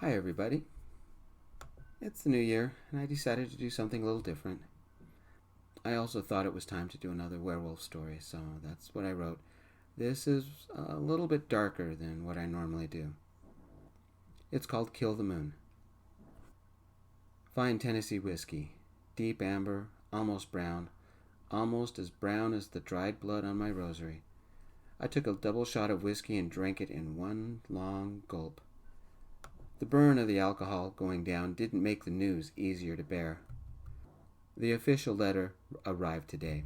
Hi everybody. It's the new year, and I decided to do something a little different. I also thought it was time to do another werewolf story, so that's what I wrote. This is a little bit darker than what I normally do. It's called Kill the Moon. Fine Tennessee whiskey, deep amber, almost as brown as the dried blood on my rosary. I took a double shot of whiskey and drank it in one long gulp. The burn of the alcohol going down didn't make the news easier to bear. The official letter arrived today,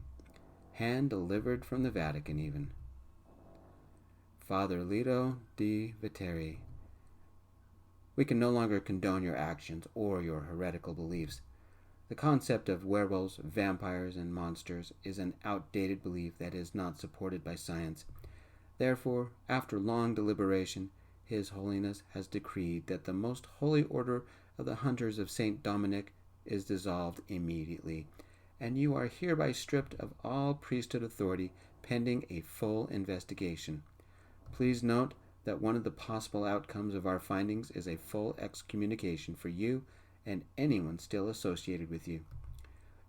hand-delivered from the Vatican even. Father Lito di Viteri, we can no longer condone your actions or your heretical beliefs. The concept of werewolves, vampires, and monsters is an outdated belief that is not supported by science. Therefore, after long deliberation, His Holiness has decreed that the most holy order of the Hunters of St. Dominic is dissolved immediately, and you are hereby stripped of all priesthood authority pending a full investigation. Please note that one of the possible outcomes of our findings is a full excommunication for you and anyone still associated with you.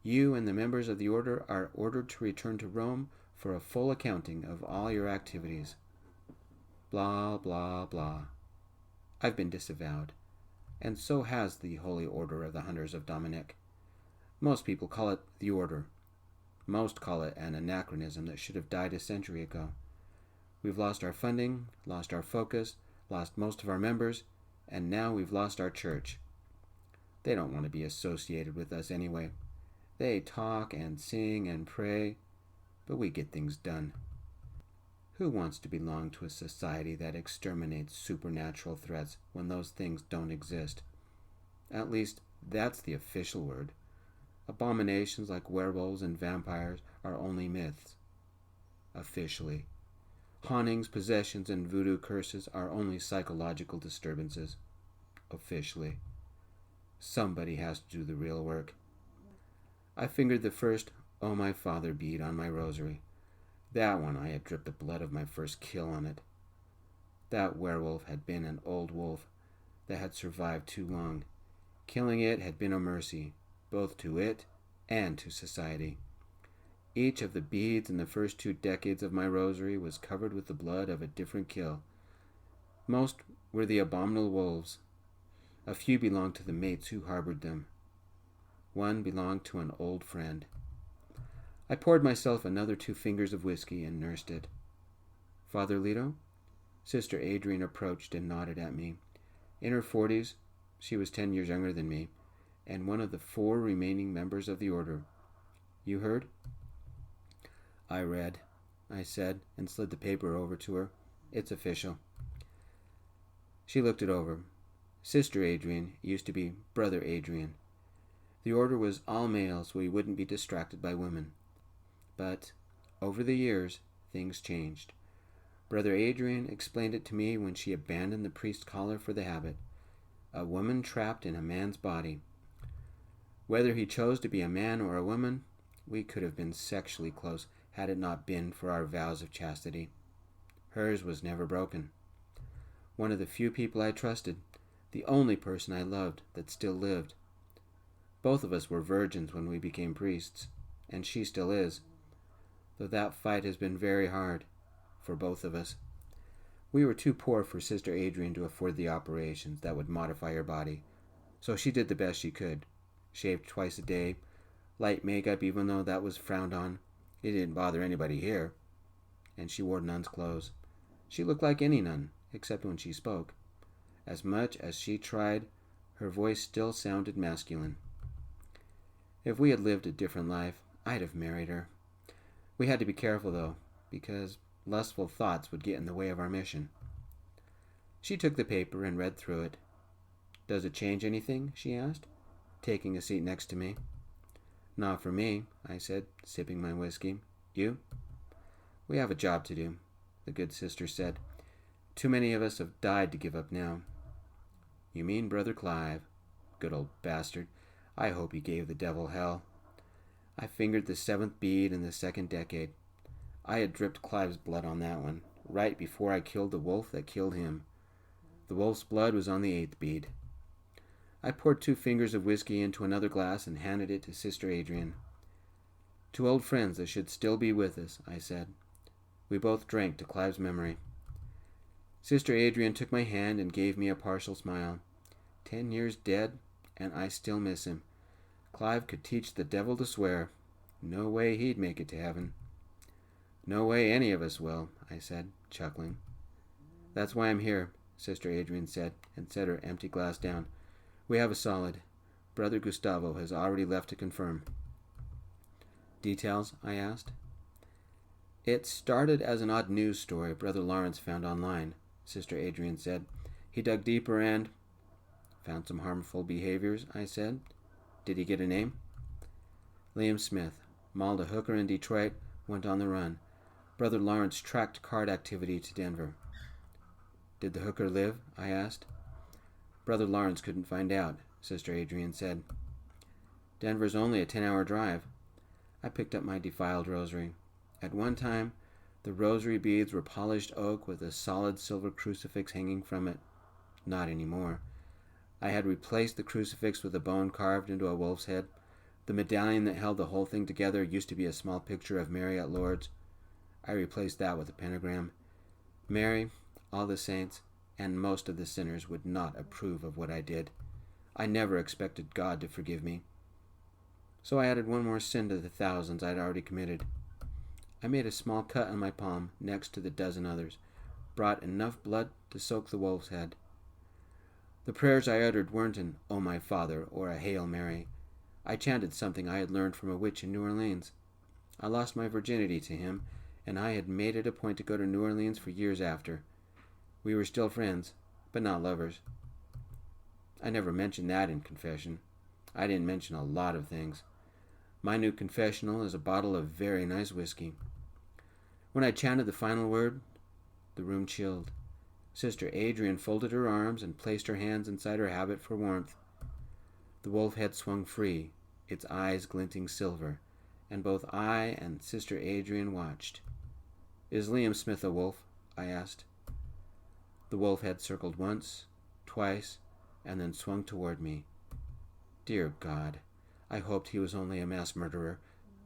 You and the members of the order are ordered to return to Rome for a full accounting of all your activities. Blah, blah, blah. I've been disavowed, and so has the Holy Order of the Hunters of Dominic. Most people call it the Order. Most call it an anachronism that should have died a century ago. We've lost our funding, lost our focus, lost most of our members, and now we've lost our church. They don't want to be associated with us anyway. They talk and sing and pray, but we get things done. Who wants to belong to a society that exterminates supernatural threats when those things don't exist? At least, that's the official word. Abominations like werewolves and vampires are only myths. Officially. Hauntings, possessions, and voodoo curses are only psychological disturbances. Officially. Somebody has to do the real work. I fingered the first "Oh My Father" bead on my rosary. That one I had dripped the blood of my first kill on it. That werewolf had been an old wolf that had survived too long. Killing it had been a mercy, both to it and to society. Each of the beads in the first 2 decades of my rosary was covered with the blood of a different kill. Most were the abominable wolves. A few belonged to the mates who harbored them. One belonged to an old friend. I poured myself another 2 fingers of whiskey and nursed it. Father Lito? Sister Adrian approached and nodded at me. In her 40s, she was 10 years younger than me, and one of the 4 remaining members of the order. You heard? I read, I said, and slid the paper over to her. It's official. She looked it over. Sister Adrian used to be Brother Adrian. The order was all male, so we wouldn't be distracted by women. But, over the years, things changed. Brother Adrian explained it to me when she abandoned the priest collar for the habit. A woman trapped in a man's body. Whether he chose to be a man or a woman, we could have been sexually close had it not been for our vows of chastity. Hers was never broken. One of the few people I trusted, the only person I loved that still lived. Both of us were virgins when we became priests, and she still is, though that fight has been very hard for both of us. We were too poor for Sister Adrian to afford the operations that would modify her body, so she did the best she could. Shaved twice a day, light makeup even though that was frowned on. It didn't bother anybody here. And she wore nun's clothes. She looked like any nun, except when she spoke. As much as she tried, her voice still sounded masculine. If we had lived a different life, I'd have married her. We had to be careful, though, because lustful thoughts would get in the way of our mission. She took the paper and read through it. Does it change anything? She asked, taking a seat next to me. Not for me, I said, sipping my whiskey. You? We have a job to do, the good sister said. Too many of us have died to give up now. You mean Brother Clive? Good old bastard. I hope he gave the devil hell. I fingered the 7th bead in the 2nd decade. I had dripped Clive's blood on that one, right before I killed the wolf that killed him. The wolf's blood was on the 8th bead. I poured 2 fingers of whiskey into another glass and handed it to Sister Adrian. 2 old friends that should still be with us, I said. We both drank to Clive's memory. Sister Adrian took my hand and gave me a partial smile. 10 years dead, and I still miss him. Clive could teach the devil to swear. No way he'd make it to heaven. No way any of us will, I said, chuckling. That's why I'm here, Sister Adrian said, and set her empty glass down. We have a solid. Brother Gustavo has already left to confirm. Details? I asked. It started as an odd news story Brother Lawrence found online, Sister Adrian said. He dug deeper and... Found some harmful behaviors, I said. Did he get a name? Liam Smith, mauled a hooker in Detroit, went on the run. Brother Lawrence tracked card activity to Denver. Did the hooker live? I asked. Brother Lawrence couldn't find out, Sister Adrian said. Denver's only a 10-hour drive. I picked up my defiled rosary. At one time, the rosary beads were polished oak with a solid silver crucifix hanging from it. Not anymore. I had replaced the crucifix with a bone carved into a wolf's head. The medallion that held the whole thing together used to be a small picture of Mary at Lourdes. I replaced that with a pentagram. Mary, all the saints, and most of the sinners would not approve of what I did. I never expected God to forgive me. So I added one more sin to the thousands I'd already committed. I made a small cut on my palm next to the dozen others, brought enough blood to soak the wolf's head. The prayers I uttered weren't an "Oh my Father" or a "Hail Mary." I chanted something I had learned from a witch in New Orleans. I lost my virginity to him, and I had made it a point to go to New Orleans for years after. We were still friends, but not lovers. I never mentioned that in confession. I didn't mention a lot of things. My new confessional is a bottle of very nice whiskey. When I chanted the final word, the room chilled. Sister Adrian folded her arms and placed her hands inside her habit for warmth. The wolf head swung free, its eyes glinting silver, and both I and Sister Adrian watched. Is Liam Smith a wolf? I asked. The wolf head circled once, twice, and then swung toward me. Dear God, I hoped he was only a mass murderer,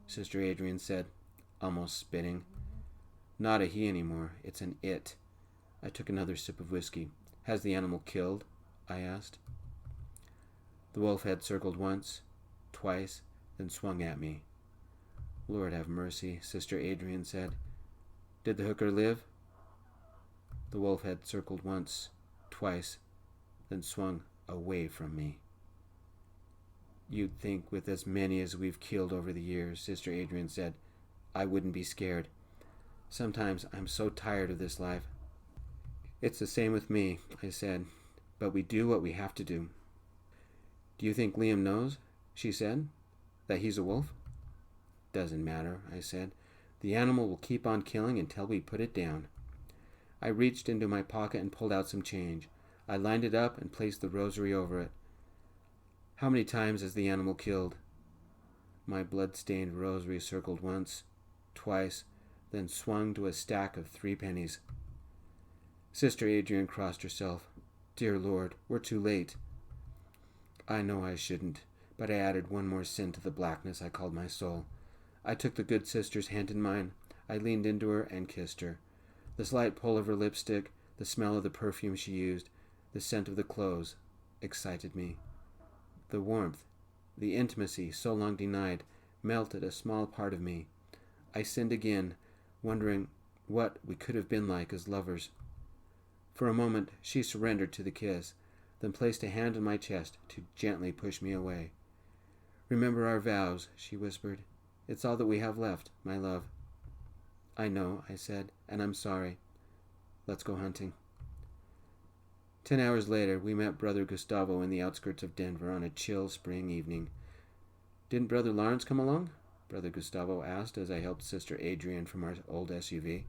Sister Adrian said, almost spitting. Not a he anymore, it's an it. I took another sip of whiskey. Has the animal killed? I asked. The wolf head circled once, twice, then swung at me. Lord have mercy, Sister Adrian said. Did the hooker live? The wolf head circled once, twice, then swung away from me. You'd think with as many as we've killed over the years, Sister Adrian said, I wouldn't be scared. Sometimes I'm so tired of this life. It's the same with me, I said, but we do what we have to do. Do you think Liam knows, she said, that he's a wolf? Doesn't matter, I said. The animal will keep on killing until we put it down. I reached into my pocket and pulled out some change. I lined it up and placed the rosary over it. How many times has the animal killed? My blood-stained rosary circled once, twice, then swung to a stack of 3 pennies. Sister Adrian crossed herself. Dear Lord, we're too late. I know I shouldn't, but I added one more sin to the blackness I called my soul. I took the good sister's hand in mine. I leaned into her and kissed her. The slight pull of her lipstick, the smell of the perfume she used, the scent of the clothes, excited me. The warmth, the intimacy so long denied, melted a small part of me. I sinned again, wondering what we could have been like as lovers. For a moment she surrendered to the kiss, then placed a hand on my chest to gently push me away. Remember our vows, she whispered. It's all that we have left, my love. I know, I said, and I'm sorry. Let's go hunting. 10 hours later, we met Brother Gustavo in the outskirts of Denver on a chill spring evening. Didn't Brother Lawrence come along? Brother Gustavo asked as I helped Sister Adrian from our old SUV.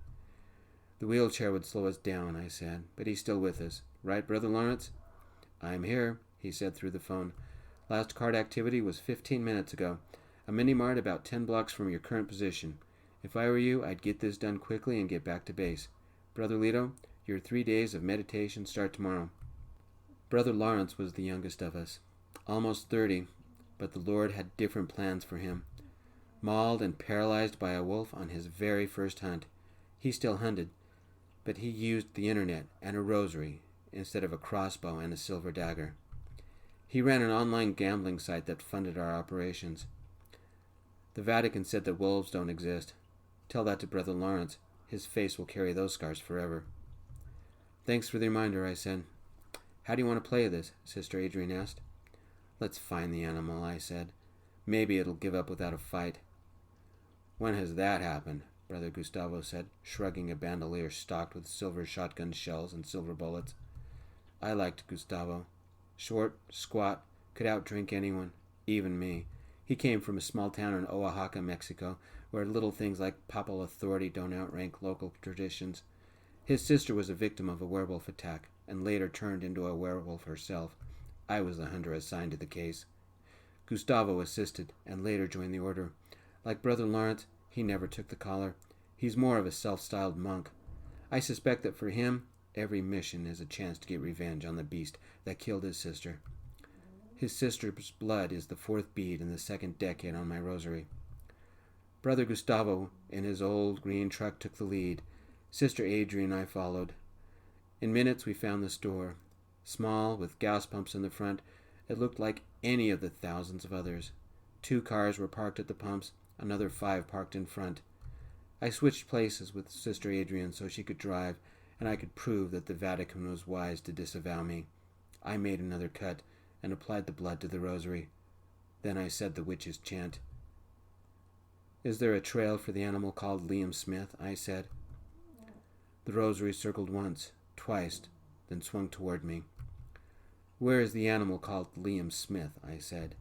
The wheelchair would slow us down, I said, but he's still with us. Right, Brother Lawrence? I'm here, he said through the phone. Last card activity was 15 minutes ago. A mini-mart about 10 blocks from your current position. If I were you, I'd get this done quickly and get back to base. Brother Lito, your 3 days of meditation start tomorrow. Brother Lawrence was the youngest of us, almost 30, but the Lord had different plans for him. Mauled and paralyzed by a wolf on his very first hunt, he still hunted, but he used the internet and a rosary instead of a crossbow and a silver dagger. He ran an online gambling site that funded our operations. The Vatican said that wolves don't exist. Tell that to Brother Lawrence. His face will carry those scars forever. Thanks for the reminder, I said. How do you want to play this? Sister Adrian asked. Let's find the animal, I said. Maybe it'll give up without a fight. When has that happened? Brother Gustavo said, shrugging a bandolier stocked with silver shotgun shells and silver bullets. I liked Gustavo. Short, squat, could outdrink anyone, even me. He came from a small town in Oaxaca, Mexico, where little things like papal authority don't outrank local traditions. His sister was a victim of a werewolf attack, and later turned into a werewolf herself. I was the hunter assigned to the case. Gustavo assisted, and later joined the order. Like Brother Lawrence, he never took the collar. He's more of a self-styled monk. I suspect that for him, every mission is a chance to get revenge on the beast that killed his sister. His sister's blood is the 4th bead in the 2nd decade on my rosary. Brother Gustavo, in his old green truck, took the lead. Sister Adrian and I followed. In minutes we found the store. Small, with gas pumps in the front, it looked like any of the thousands of others. 2 cars were parked at the pumps, another 5 parked in front. I switched places with Sister Adrian so she could drive, and I could prove that the Vatican was wise to disavow me. I made another cut and applied the blood to the rosary. Then I said the witch's chant. Is there a trail for the animal called Liam Smith? I said. The rosary circled once, twice, then swung toward me. Where is the animal called Liam Smith? I said.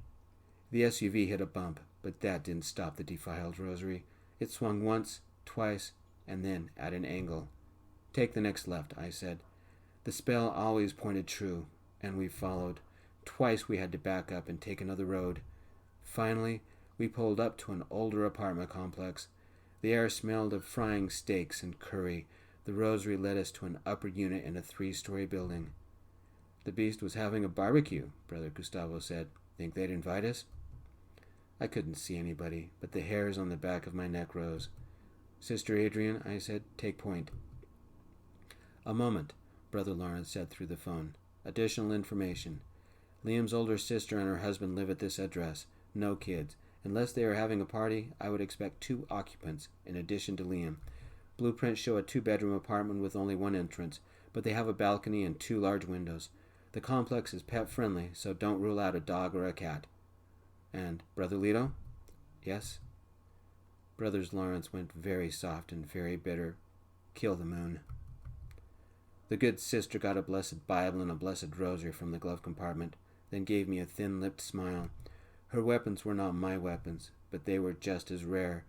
The SUV hit a bump, but that didn't stop the defiled rosary. It swung once, twice, and then at an angle. Take the next left, I said. The spell always pointed true, and we followed. Twice we had to back up and take another road. Finally, we pulled up to an older apartment complex. The air smelled of frying steaks and curry. The rosary led us to an upper unit in a 3-story building. The beast was having a barbecue, Brother Gustavo said. Think they'd invite us? I couldn't see anybody, but the hairs on the back of my neck rose. Sister Adrian, I said, take point. A moment, Brother Lawrence said through the phone. Additional information. Liam's older sister and her husband live at this address. No kids. Unless they are having a party, I would expect 2 occupants, in addition to Liam. Blueprints show a 2-bedroom apartment with only 1 entrance, but they have a balcony and 2 large windows. The complex is pet-friendly, so don't rule out a dog or a cat. And Brother Lito? Yes? Brothers Lawrence went very soft and very bitter. Kill the moon. The good sister got a blessed Bible and a blessed rosary from the glove compartment, then gave me a thin-lipped smile. Her weapons were not my weapons, but they were just as rare.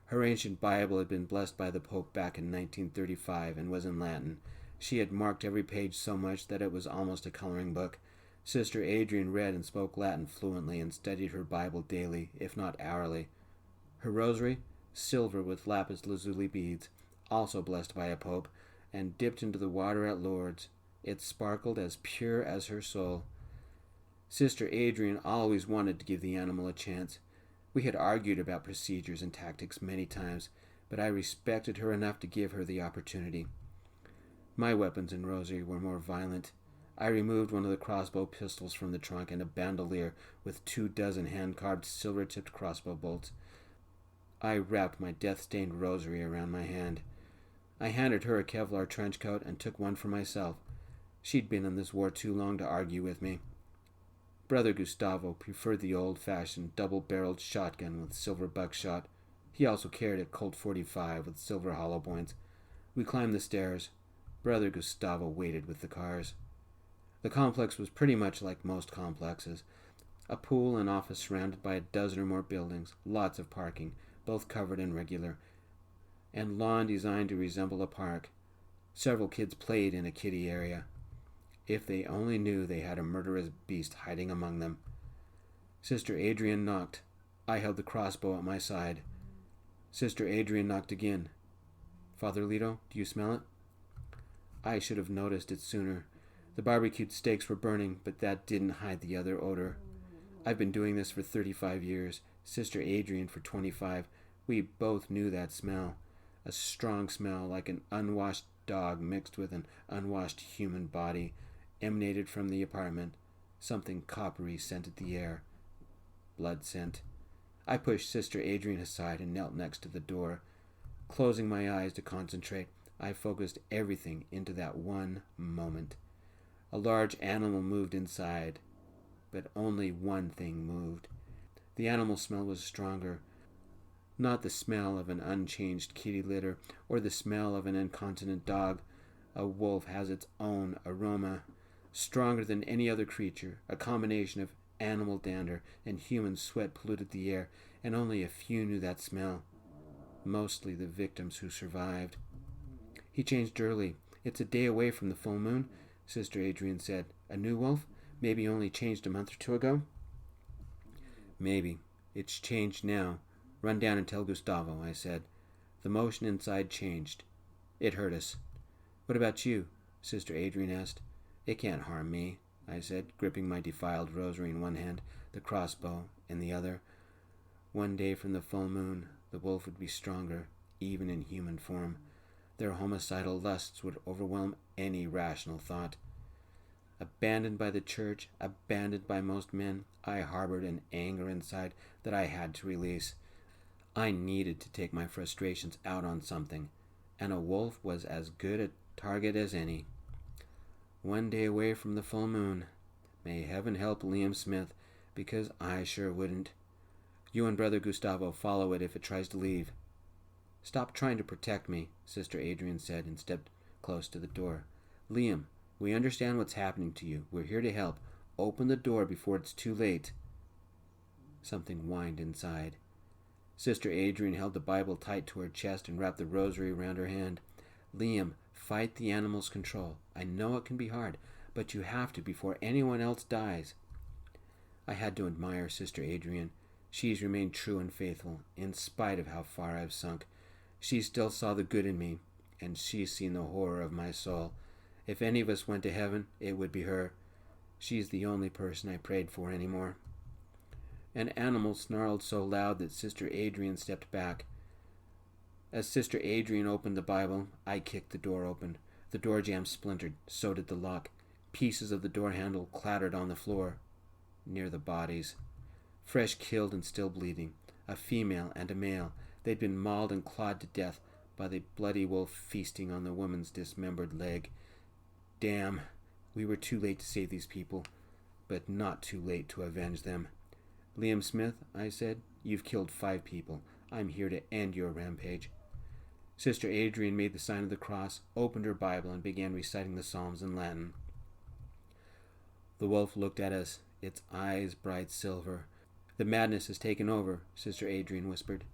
Her ancient Bible had been blessed by the Pope back in 1935 and was in Latin. She had marked every page so much that it was almost a coloring book. Sister Adrian read and spoke Latin fluently and studied her Bible daily, if not hourly. Her rosary, silver with lapis lazuli beads, also blessed by a pope, and dipped into the water at Lourdes. It sparkled as pure as her soul. Sister Adrian always wanted to give the animal a chance. We had argued about procedures and tactics many times, but I respected her enough to give her the opportunity. My weapons and rosary were more violent. I removed one of the crossbow pistols from the trunk and a bandolier with 24 hand-carved silver-tipped crossbow bolts. I wrapped my death-stained rosary around my hand. I handed her a Kevlar trench coat and took one for myself. She'd been in this war too long to argue with me. Brother Gustavo preferred the old-fashioned double-barreled shotgun with silver buckshot. He also carried a Colt 45 with silver hollow points. We climbed the stairs. Brother Gustavo waited with the cars. The complex was pretty much like most complexes. A pool and office surrounded by a dozen or more buildings, lots of parking, both covered and regular, and lawn designed to resemble a park. Several kids played in a kiddie area. If they only knew they had a murderous beast hiding among them. Sister Adrian knocked. I held the crossbow at my side. Sister Adrian knocked again. Father Lito, do you smell it? I should have noticed it sooner. The barbecued steaks were burning, but that didn't hide the other odor. I've been doing this for 35 years, Sister Adrian for 25. We both knew that smell. A strong smell like an unwashed dog mixed with an unwashed human body emanated from the apartment. Something coppery scented the air. Blood scent. I pushed Sister Adrian aside and knelt next to the door. Closing my eyes to concentrate, I focused everything into that one moment. A large animal moved inside, but only one thing moved. The animal smell was stronger. Not the smell of an unchanged kitty litter or the smell of an incontinent dog. A wolf has its own aroma, stronger than any other creature. A combination of animal dander and human sweat polluted the air, and only a few knew that smell. Mostly the victims who survived. He changed early. It's a day away from the full moon, Sister Adrian said. A new wolf? Maybe only changed a month or two ago? Maybe. It's changed now. Run down and tell Gustavo, I said. The motion inside changed. It hurt us. What about you? Sister Adrian asked. It can't harm me, I said, gripping my defiled rosary in one hand, the crossbow in the other. One day from the full moon, the wolf would be stronger, even in human form. Their homicidal lusts would overwhelm any rational thought. Abandoned by the church, abandoned by most men, I harbored an anger inside that I had to release. I needed to take my frustrations out on something, and a wolf was as good a target as any. One day away from the full moon. May heaven help Liam Smith, because I sure wouldn't. You and Brother Gustavo follow it if it tries to leave. Stop trying to protect me, Sister Adrian said, and stepped close to the door. Liam, we understand what's happening to you. We're here to help. Open the door before it's too late. Something whined inside. Sister Adrian held the Bible tight to her chest and wrapped the rosary around her hand. Liam, fight the animal's control. I know it can be hard, but you have to before anyone else dies. I had to admire Sister Adrian. She's remained true and faithful, in spite of how far I've sunk. She still saw the good in me, and she's seen the horror of my soul. If any of us went to heaven, it would be her. She's the only person I prayed for anymore. An animal snarled so loud that Sister Adrian stepped back. As Sister Adrian opened the Bible, I kicked the door open. The door jamb splintered, so did the lock. Pieces of the door handle clattered on the floor, near the bodies. Fresh killed and still bleeding. A female and a male. They'd been mauled and clawed to death by the bloody wolf feasting on the woman's dismembered leg. Damn, we were too late to save these people, but not too late to avenge them. Liam Smith, I said, you've killed 5 people. I'm here to end your rampage. Sister Adrian made the sign of the cross, opened her Bible, and began reciting the Psalms in Latin. The wolf looked at us, its eyes bright silver. The madness has taken over, Sister Adrian whispered.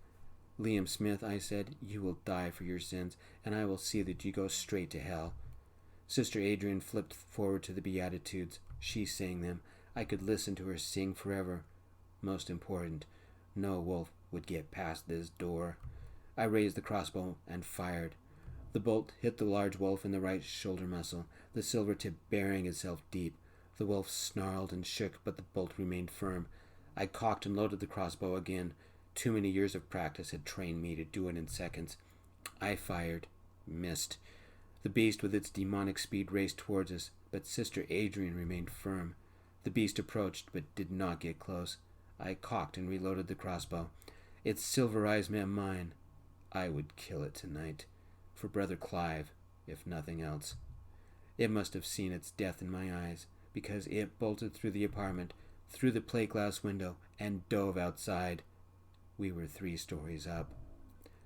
Liam Smith, I said, you will die for your sins, and I will see that you go straight to hell. Sister Adrian flipped forward to the Beatitudes. She sang them. I could listen to her sing forever. Most important, no wolf would get past this door. I raised the crossbow and fired. The bolt hit the large wolf in the right shoulder muscle, the silver tip burying itself deep. The wolf snarled and shook, but the bolt remained firm. I cocked and loaded the crossbow again. Too many years of practice had trained me to do it in seconds. I fired. Missed. The beast with its demonic speed raced towards us, but Sister Adrian remained firm. The beast approached, but did not get close. I cocked and reloaded the crossbow. Its silver eyes met mine. I would kill it tonight. For Brother Clive, if nothing else. It must have seen its death in my eyes, because it bolted through the apartment, through the plate glass window, and dove outside. We were 3 stories up.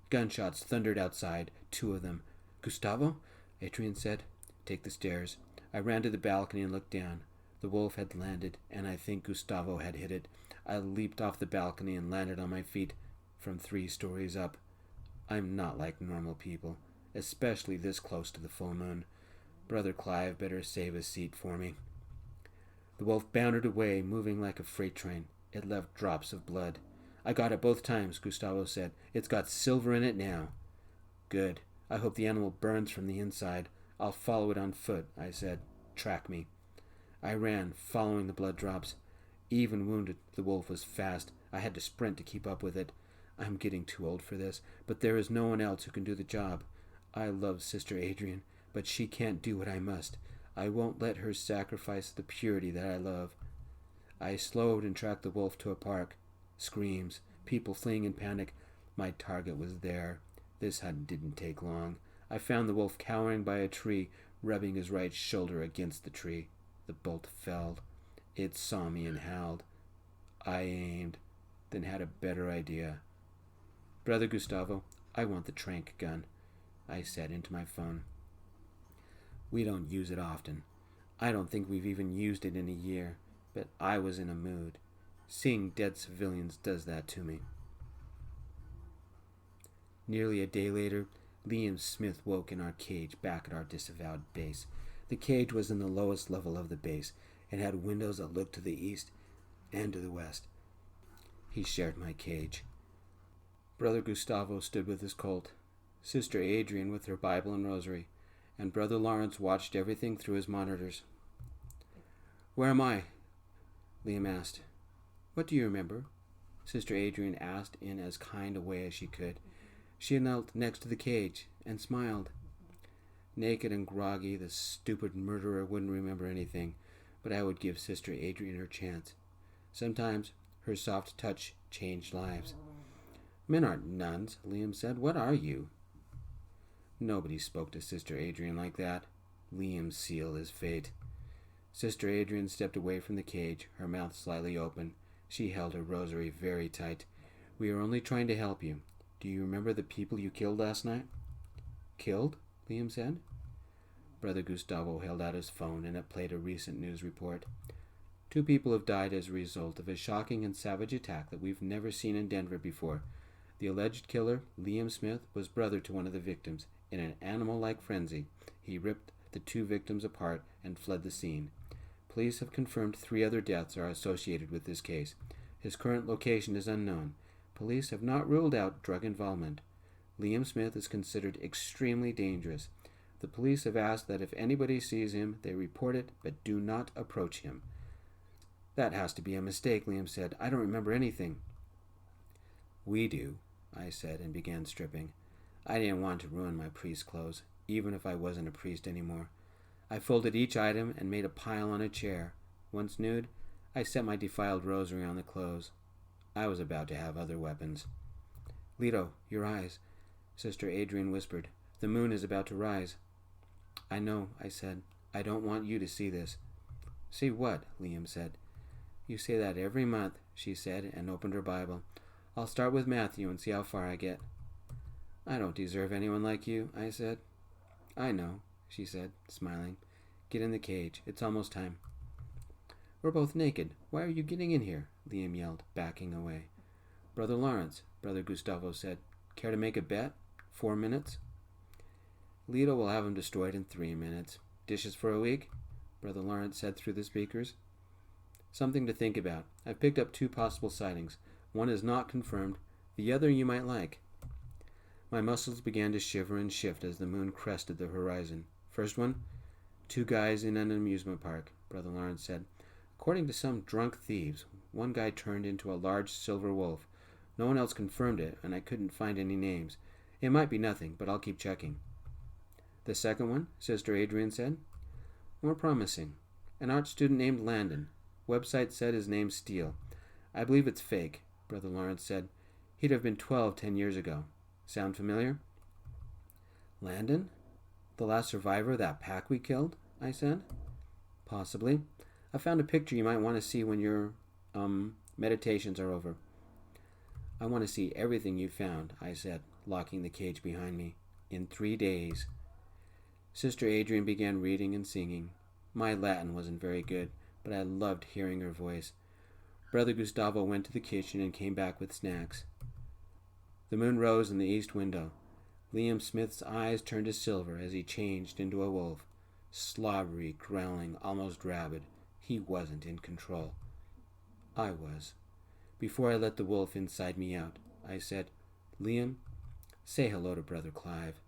Gunshots thundered outside, 2 of them. Gustavo? Adrian said. Take the stairs. I ran to the balcony and looked down. The wolf had landed, and I think Gustavo had hit it. I leaped off the balcony and landed on my feet from 3 stories up. I'm not like normal people, especially this close to the full moon. Brother Clive better save a seat for me. The wolf bounded away, moving like a freight train. It left drops of blood. I got it both times, Gustavo said. It's got silver in it now. Good. I hope the animal burns from the inside. I'll follow it on foot, I said. track me. I ran, following the blood drops. Even wounded, the wolf was fast. I had to sprint to keep up with it. I'm getting too old for this, but there is no one else who can do the job. I love Sister Adrian, but she can't do what I must. I won't let her sacrifice the purity that I love. I slowed and tracked the wolf to a park. Screams, people fleeing in panic. My target was there. This hunt didn't take long. I found the wolf cowering by a tree, rubbing his right shoulder against the tree. The bolt fell. It saw me and howled. I aimed, then had a better idea. Brother Gustavo, I want the trank gun, I said into my phone. We don't use it often. I don't think we've even used it in a year, but I was in a mood. Seeing dead civilians does that to me. Nearly a day later, Liam Smith woke in our cage back at our disavowed base. The cage was in the lowest level of the base and had windows that looked to the east and to the west. He shared my cage. Brother Gustavo stood with his colt, Sister Adrian with her Bible and rosary, and Brother Lawrence watched everything through his monitors. "Where am I?" Liam asked. "What do you remember?" Sister Adrian asked in as kind a way as she could. She knelt next to the cage and smiled. Naked and groggy, the stupid murderer wouldn't remember anything, but I would give Sister Adrian her chance. Sometimes her soft touch changed lives. "Men aren't nuns," Liam said. "What are you?" Nobody spoke to Sister Adrian like that. Liam sealed his fate. Sister Adrian stepped away from the cage, her mouth slightly open. She held her rosary very tight. "We are only trying to help you. Do you remember the people you killed last night?" "Killed?" Liam said. Brother Gustavo held out his phone, and it played a recent news report. 2 people have died as a result of a shocking and savage attack that we've never seen in Denver before. The alleged killer, Liam Smith, was brother to one of the victims. In an animal-like frenzy, he ripped the 2 victims apart and fled the scene. Police have confirmed 3 other deaths are associated with this case. His current location is unknown. Police have not ruled out drug involvement. Liam Smith is considered extremely dangerous. The police have asked that if anybody sees him, they report it, but do not approach him. "That has to be a mistake," Liam said. "I don't remember anything." "We do," I said, and began stripping. I didn't want to ruin my priest's clothes, even if I wasn't a priest anymore. I folded each item and made a pile on a chair. Once nude, I set my defiled rosary on the clothes. I was about to have other weapons. "Lito, your eyes," Sister Adrian whispered. "The moon is about to rise." "I know," I said. "I don't want you to see this." "See what?" Liam said. "You say that every month," she said, and opened her Bible. "I'll start with Matthew and see how far I get." "I don't deserve anyone like you," I said. "I know," she said, smiling. "Get in the cage. It's almost time." "We're both naked. Why are you getting in here?" Liam yelled, backing away. "Brother Lawrence," Brother Gustavo said. "Care to make a bet? 4 minutes?" "Lito will have him destroyed in 3 minutes. Dishes for a week?" Brother Lawrence said through the speakers. "Something to think about. I've picked up 2 possible sightings. One is not confirmed. The other you might like." My muscles began to shiver and shift as the moon crested the horizon. "First one? 2 guys in an amusement park," Brother Lawrence said. "According to some drunk thieves, one guy turned into a large silver wolf. No one else confirmed it, and I couldn't find any names. It might be nothing, but I'll keep checking." "The second one?" Sister Adrian said. "More promising. An art student named Landon. Website said his name's Steele. I believe it's fake," Brother Lawrence said. "He'd have been 12 10 years ago. Sound familiar?" "Landon? The last survivor of that pack we killed?" I said. "Possibly. I found a picture you might want to see when your, meditations are over." "I want to see everything you found," I said, locking the cage behind me. "In 3 days. Sister Adrian began reading and singing. My Latin wasn't very good, but I loved hearing her voice. Brother Gustavo went to the kitchen and came back with snacks. The moon rose in the east window. Liam Smith's eyes turned to silver as he changed into a wolf. Slobbery, growling, almost rabid. He wasn't in control. I was. Before I let the wolf inside me out, I said, "Liam, say hello to Brother Clive."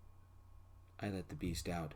I let the beast out.